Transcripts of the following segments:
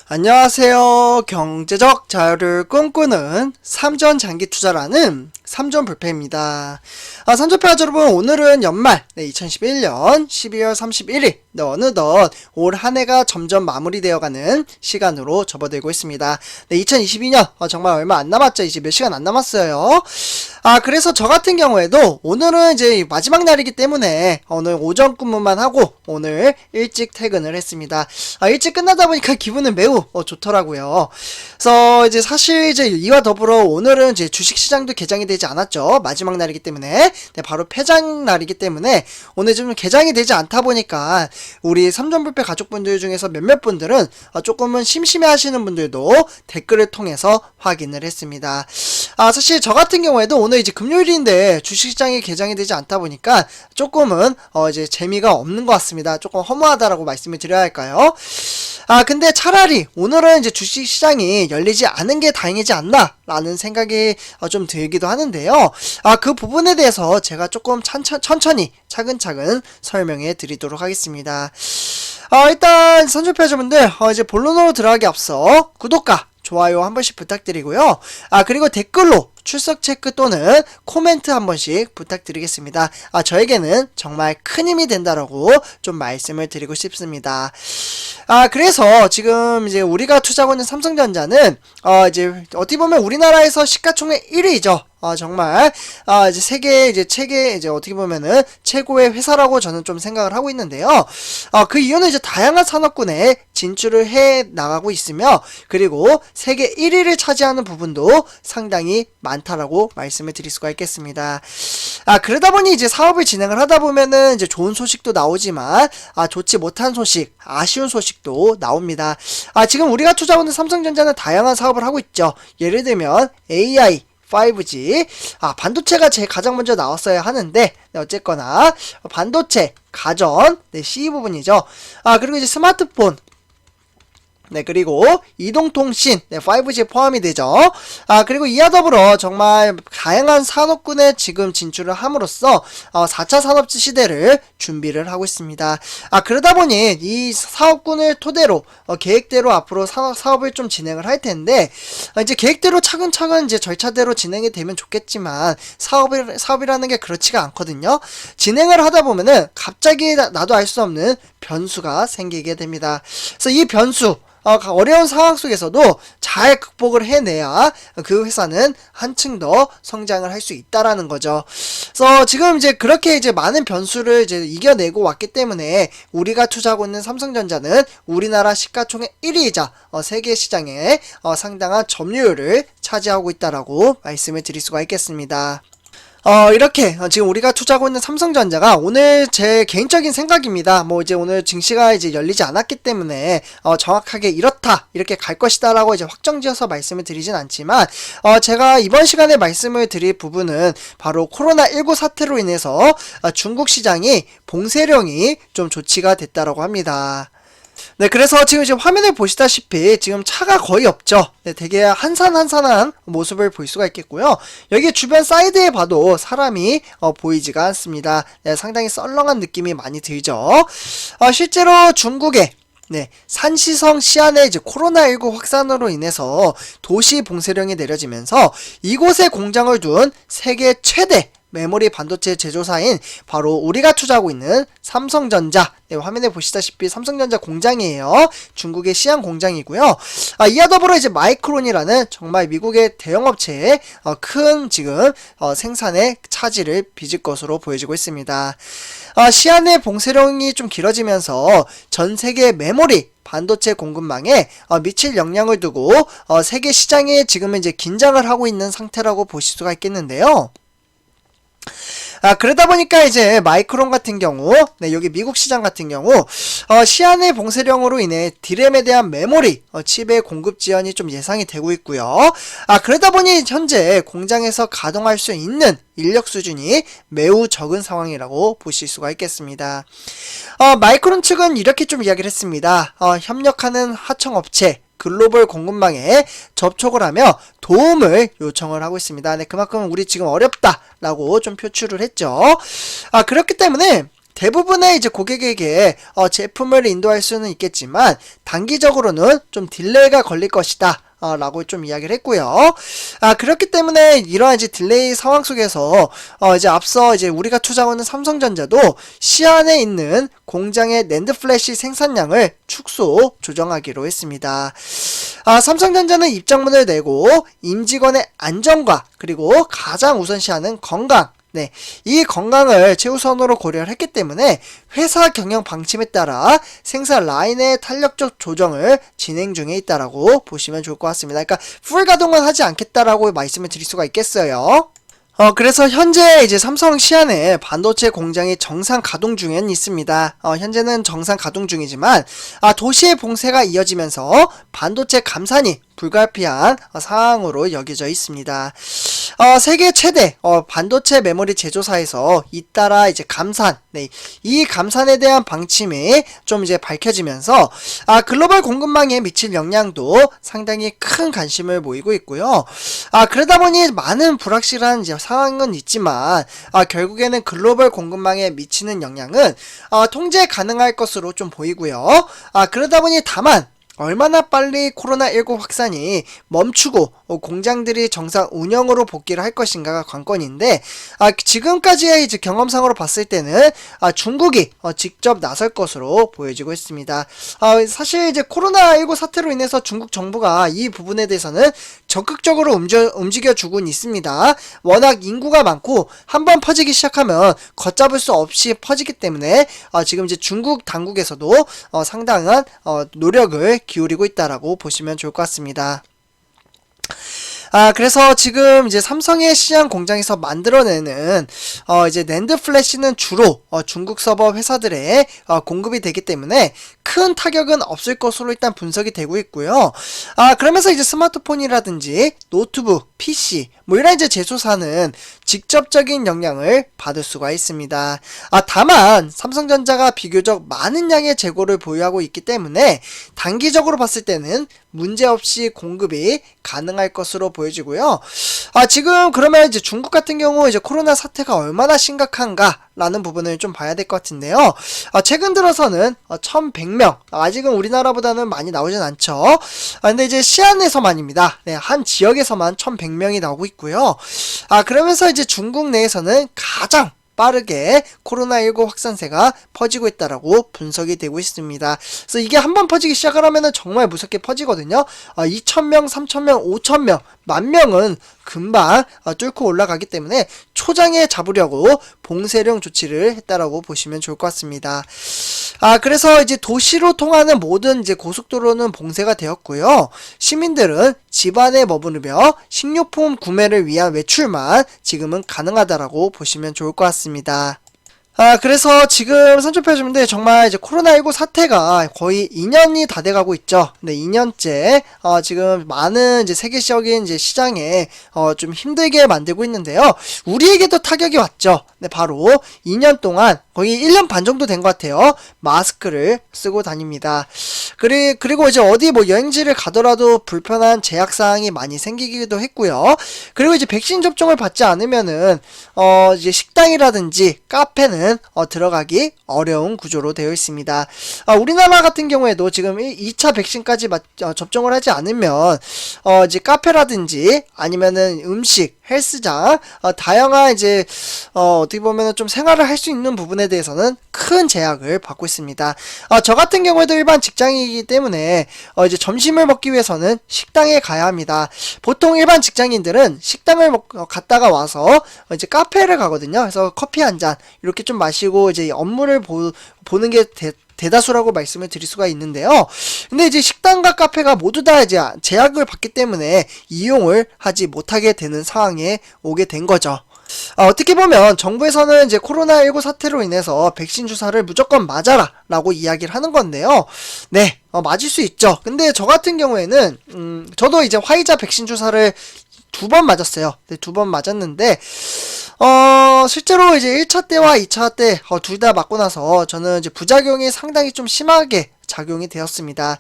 안녕하세요. 경제적 자유를 꿈꾸는 삼전장기투자라는 삼전불패입니다. 삼전패 여러분, 오늘은 연말 2011년 12월 31일 어느덧 올 한해가 점점 마무리되어가는 시간으로 접어들고 있습니다. 2022년 정말 얼마 안 남았죠. 이제 몇 시간 안 남았어요. 그래서 저 같은 경우에도 오늘은 이제 마지막 날이기 때문에 오늘 오전 근무만 하고 오늘 일찍 퇴근을 했습니다. 일찍 끝나다 보니까 기분은 매우 좋더라고요. 그래서 이제 사실 이제 이와 더불어 오늘은 이제 주식시장도 개장이 되지 않았죠. 마지막 날이기 때문에. 바로 폐장 날이기 때문에 오늘 좀 개장이 되지 않다 보니까 우리 삼전불패 가족분들 중에서 몇몇 분들은 조금은 심심해 하시는 분들도 댓글을 통해서 확인을 했습니다. 사실 저 같은 경우에도 오늘 이제 금요일인데 주식시장이 개장이 되지 않다 보니까 조금은 이제 재미가 없는 것 같습니다. 조금 허무하다라고 말씀을 드려야 할까요? 근데 차라리 오늘은 이제 주식시장이 열리지 않은 게 다행이지 않나 라는 생각이 좀 들기도 하는데요. 그 부분에 대해서 제가 조금 천천히 차근차근 설명해 드리도록 하겠습니다. 일단 선조표자분들 이제 본론으로 들어가기 앞서 구독과 좋아요 한 번씩 부탁드리고요. 그리고 댓글로 출석 체크 또는 코멘트 한 번씩 부탁드리겠습니다. 저에게는 정말 큰 힘이 된다라고 좀 말씀을 드리고 싶습니다. 그래서 지금 이제 우리가 투자하고 있는 삼성전자는 이제 어떻게 보면 우리나라에서 시가총액 1위죠. 정말 이제 세계 이제 이제 어떻게 보면은 최고의 회사라고 저는 좀 생각을 하고 있는데요. 그 이유는 이제 다양한 산업군에 진출을 해 나가고 있으며, 그리고 세계 1위를 차지하는 부분도 상당히 많다라고 말씀을 드릴 수가 있겠습니다. 그러다 보니 이제 사업을 진행을 하다 보면은 이제 좋은 소식도 나오지만 좋지 못한 소식, 아쉬운 소식도 나옵니다. 지금 우리가 투자하고 있는 삼성전자는 다양한 사업을 하고 있죠. 예를 들면 AI, 5G, 반도체가 제일 가장 먼저 나왔어야 하는데, 어쨌거나 반도체, 가전, CE 부분이죠. 그리고 이제 스마트폰, 그리고 이동통신, 5G에 포함이 되죠. 그리고 이와 더불어 정말 다양한 산업군에 지금 진출을 함으로써 4차 산업지 시대를 준비를 하고 있습니다. 그러다 보니 이 사업군을 토대로 계획대로 앞으로 사업을 좀 진행을 할 텐데, 이제 계획대로 차근차근 이제 절차대로 진행이 되면 좋겠지만 사업이라는 게 그렇지가 않거든요. 진행을 하다 보면은 갑자기 나도 알 수 없는 변수가 생기게 됩니다. 그래서 이 변수, 어려운 상황 속에서도 잘 극복을 해내야 그 회사는 한층 더 성장을 할 수 있다라는 거죠. 그래서 지금 이제 그렇게 이제 많은 변수를 이제 이겨내고 왔기 때문에 우리가 투자하고 있는 삼성전자는 우리나라 시가총액 1위이자 세계 시장에 상당한 점유율을 차지하고 있다라고 말씀을 드릴 수가 있겠습니다. 이렇게 지금 우리가 투자하고 있는 삼성전자가 오늘 제 개인적인 생각입니다. 이제 오늘 증시가 이제 열리지 않았기 때문에 정확하게 이렇다, 이렇게 갈 것이다 라고 이제 확정지어서 말씀을 드리진 않지만, 제가 이번 시간에 말씀을 드릴 부분은 바로 코로나19 사태로 인해서 중국 시장이 봉쇄령이 좀 조치가 됐다라고 합니다. 그래서 지금 화면에 보시다시피 지금 차가 거의 없죠. 되게 한산한 모습을 볼 수가 있겠고요. 여기 주변 사이드에 봐도 사람이 보이지가 않습니다. 상당히 썰렁한 느낌이 많이 들죠. 실제로 중국의 산시성 시안의 이제 코로나19 확산으로 인해서 도시 봉쇄령이 내려지면서 이곳에 공장을 둔 세계 최대 메모리 반도체 제조사인 바로 우리가 투자하고 있는 삼성전자, 화면에 보시다시피 삼성전자 공장이에요. 중국의 시안 공장이고요. 이와 더불어 이제 마이크론이라는 정말 미국의 대형업체의 큰 지금 생산의 차질을 빚을 것으로 보여지고 있습니다. 시안의 봉쇄령이 좀 길어지면서 전 세계 메모리 반도체 공급망에 미칠 영향을 두고 세계 시장에 지금은 이제 긴장을 하고 있는 상태라고 보실 수가 있겠는데요. 그러다 보니까 이제 마이크론 같은 경우, 여기 미국 시장 같은 경우, 시안의 봉쇄령으로 인해 디램에 대한 메모리, 칩의 공급 지연이 좀 예상이 되고 있고요. 그러다 보니 현재 공장에서 가동할 수 있는 인력 수준이 매우 적은 상황이라고 보실 수가 있겠습니다. 마이크론 측은 이렇게 좀 이야기를 했습니다. 협력하는 하청업체, 글로벌 공급망에 접촉을 하며 도움을 요청을 하고 있습니다. 네, 그만큼 우리 지금 어렵다라고 좀 표출을 했죠. 그렇기 때문에 대부분의 이제 고객에게 제품을 인도할 수는 있겠지만 단기적으로는 좀 딜레이가 걸릴 것이다. 라고 좀 이야기를 했고요. 그렇기 때문에 이러한 이제 딜레이 상황 속에서 이제 앞서 이제 우리가 투자하는 삼성전자도 시안에 있는 공장의 낸드 플래시 생산량을 축소 조정하기로 했습니다. 삼성전자는 입장문을 내고 임직원의 안전과 그리고 가장 우선시하는 건강, 네, 이 건강을 최우선으로 고려를 했기 때문에 회사 경영 방침에 따라 생산 라인의 탄력적 조정을 진행 중에 있다라고 보시면 좋을 것 같습니다. 그러니까 풀 가동은 하지 않겠다라고 말씀을 드릴 수가 있겠어요. 그래서 현재 이제 삼성 시안에 반도체 공장이 정상 가동 중에는 있습니다. 현재는 정상 가동 중이지만, 도시의 봉쇄가 이어지면서 반도체 감산이 불가피한 상황으로 여겨져 있습니다. 세계 최대 반도체 메모리 제조사에서 잇따라 이제 감산, 네, 이 감산에 대한 방침이 좀 이제 밝혀지면서 글로벌 공급망에 미칠 영향도 상당히 큰 관심을 모이고 있고요. 그러다 보니 많은 불확실한 이제 상황은 있지만 결국에는 글로벌 공급망에 미치는 영향은 통제 가능할 것으로 좀 보이고요. 그러다 보니 다만 얼마나 빨리 코로나19 확산이 멈추고 공장들이 정상 운영으로 복귀를 할 것인가가 관건인데, 지금까지의 이제 경험상으로 봤을 때는 중국이 직접 나설 것으로 보여지고 있습니다. 사실 이제 코로나19 사태로 인해서 중국 정부가 이 부분에 대해서는 적극적으로 움직여주고는 있습니다. 워낙 인구가 많고 한번 퍼지기 시작하면 걷잡을 수 없이 퍼지기 때문에 지금 이제 중국 당국에서도 상당한 노력을 기울이고 있다라고 보시면 좋을 것 같습니다. 그래서 지금 이제 삼성의 시안 공장에서 만들어내는 이제 낸드 플래시는 주로 중국 서버 회사들의 공급이 되기 때문에 큰 타격은 없을 것으로 일단 분석이 되고 있고요. 그러면서 이제 스마트폰이라든지 노트북, PC 뭐 이런 이제 제조사는 직접적인 영향을 받을 수가 있습니다. 다만 삼성전자가 비교적 많은 양의 재고를 보유하고 있기 때문에 단기적으로 봤을 때는 문제없이 공급이 가능할 것으로 보여지고요. 지금 그러면 이제 중국 같은 경우 이제 코로나 사태가 얼마나 심각한가라는 부분을 좀 봐야 될 것 같은데요. 최근 들어서는 1100명, 아직은 우리나라보다는 많이 나오진 않죠. 근데 이제 시안에서만입니다. 네, 한 지역에서만 1100명이 나오고 있고요. 그러면서 이제 중국 내에서는 가장 빠르게 코로나19 확산세가 퍼지고 있다라고 분석이 되고 있습니다. 그래서 이게 한번 퍼지기 시작을 하면은 정말 무섭게 퍼지거든요. 2,000명, 3,000명, 5,000명, 10,000명은 금방 뚫고 올라가기 때문에 초장에 잡으려고 봉쇄령 조치를 했다라고 보시면 좋을 것 같습니다. 그래서 이제 도시로 통하는 모든 이제 고속도로는 봉쇄가 되었고요. 시민들은 집 안에 머무르며 식료품 구매를 위한 외출만 지금은 가능하다라고 보시면 좋을 것 같습니다. 그래서 지금 선전해주는데 정말 이제 코로나19 사태가 거의 2년이 다 돼가고 있죠. 네, 2년째, 지금 많은 이제 세계적인 이제 시장에, 좀 힘들게 만들고 있는데요. 우리에게도 타격이 왔죠. 네, 바로 2년 동안 거의 1년 반 정도 된 것 같아요. 마스크를 쓰고 다닙니다. 그리고 이제 어디 뭐 여행지를 가더라도 불편한 제약사항이 많이 생기기도 했고요. 그리고 이제 백신 접종을 받지 않으면은, 이제 식당이라든지 카페는 들어가기 어려운 구조로 되어 있습니다. 우리나라 같은 경우에도 지금 2차 백신까지 접종을 하지 않으면 이제 카페라든지 아니면은 음식, 헬스장, 다양한 이제 어떻게 보면은 좀 생활을 할 수 있는 부분에 대해서는 큰 제약을 받고 있습니다. 저 같은 경우에도 일반 직장이기 때문에 이제 점심을 먹기 위해서는 식당에 가야 합니다. 보통 일반 직장인들은 식당을 갔다가 와서 이제 카페를 가거든요. 그래서 커피 한 잔 이렇게 좀 마시고 이제 업무를 보는 게 대다수라고 말씀을 드릴 수가 있는데요. 근데 이제 식당과 카페가 모두 다 이제 제약을 받기 때문에 이용을 하지 못하게 되는 상황에 오게 된 거죠. 어떻게 보면 정부에서는 이제 코로나19 사태로 인해서 백신 주사를 무조건 맞아라 라고 이야기를 하는 건데요. 네, 맞을 수 있죠. 근데 저 같은 경우에는 저도 이제 화이자 백신 주사를 2번 맞았어요. 네, 2번 맞았는데 실제로 이제 1차 때와 2차 때 둘 다 맞고 나서 저는 이제 부작용이 상당히 좀 심하게 작용이 되었습니다.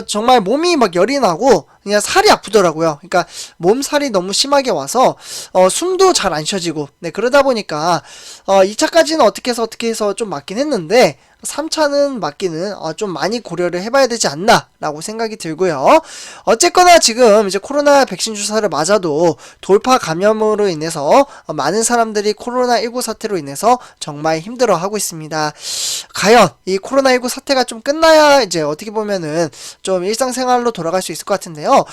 정말 몸이 막 열이 나고 그냥 살이 아프더라고요. 그러니까 몸살이 너무 심하게 와서 숨도 잘 안 쉬어지고, 네, 그러다 보니까 2차까지는 어떻게 해서 좀 맞긴 했는데 3차는 맞기는 좀 많이 고려를 해봐야 되지 않나 라고 생각이 들고요. 어쨌거나 지금 이제 코로나 백신 주사를 맞아도 돌파 감염으로 인해서 많은 사람들이 코로나19 사태로 인해서 정말 힘들어하고 있습니다. 과연 이 코로나19 사태가 좀 끝나야 이제 어떻게 보면은 좀 일상생활로 돌아갈 수 있을 것 같은데요.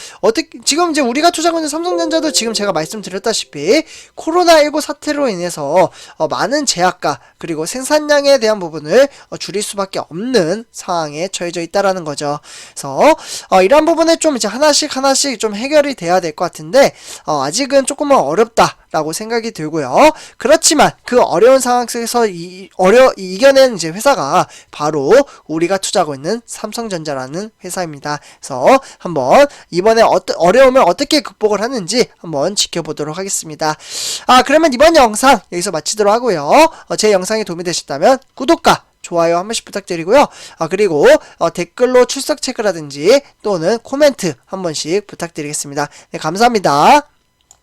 지금 이제 우리가 투자하고 있는 삼성전자도 지금 제가 말씀드렸다시피 코로나19 사태로 인해서 많은 제약과 그리고 생산량에 대한 부분을 줄일 수밖에 없는 상황에 처해져 있다라는 거죠. 그래서 이러한 부분에 좀 이제 하나씩 좀 해결이 돼야 될 것 같은데 아직은 조금은 어렵다라고 생각이 들고요. 그렇지만 그 어려운 상황 속에서 이겨낸 이제 회사가 바로 우리가 투자하고 있는 삼성전자라는 회사입니다. 그래서 한번 이번에 어려움을 어떻게 극복을 하는지 한번 지켜보도록 하겠습니다. 그러면 이번 영상 여기서 마치도록 하고요. 제 영상이 도움이 되셨다면 구독과 좋아요 한 번씩 부탁드리고요. 그리고 댓글로 출석 체크라든지 또는 코멘트 한 번씩 부탁드리겠습니다. 네, 감사합니다.